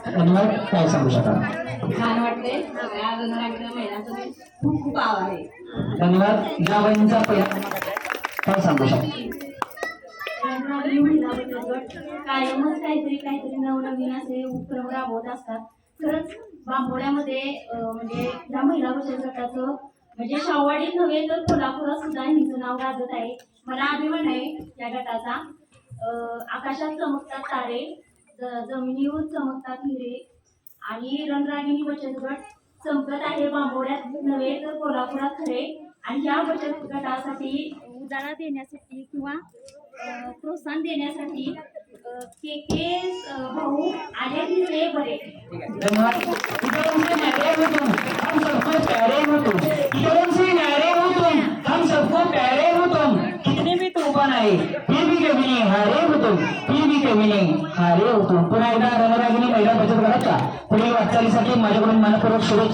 धन्यवाद. काय सांगू शकाल? छान वाटते. सगळ्या महिलांचं खूप खूप आभार आहे. धन्यवाद. ज्या बहिणींचा पहिला काय सांगू शकाल? महिला बचत गट कायमच काहीतरी नवनवीन असे उपक्रम राबवत असतात. खरंच बांबोड्यामध्ये म्हणजे या महिला बचत गटाचं म्हणजे शाहूवाडीत नव्हे तर कोल्हापुरात सुद्धा हिचं नाव गाजत आहे. मला अभिमान आहे या गटाचा. आकाशात चमकतात तारे, जमिनीवर चमकतात हिरे आणि रणरागिणी बचत गट चमकत आहे बांबोड्यात नव्हे तर कोल्हापुरात खरे. आणि या बचत गटासाठी उजाळा देण्यासाठी किंवा प्रोत्साहन देण्यासाठी के भाऊ आले तिथे बरे. धन्यवाद. इधर उनसे नारे हो तुम, हम सबको प्यारे हो तुम. इधर उनसे नारे हो तुम, हम सबको प्यारे हो तुम. कितने भी तूफान आए फिर भी कभी नहीं हारे हो तुम, फिर भी कभी नहीं हारे हो तुम. पुन्हा एकदा रणरागिणी महिला बचत गटाच्या पुढील वाटचालीसाठी माझ्याकडून मनपूर्वक शुभेच्छा.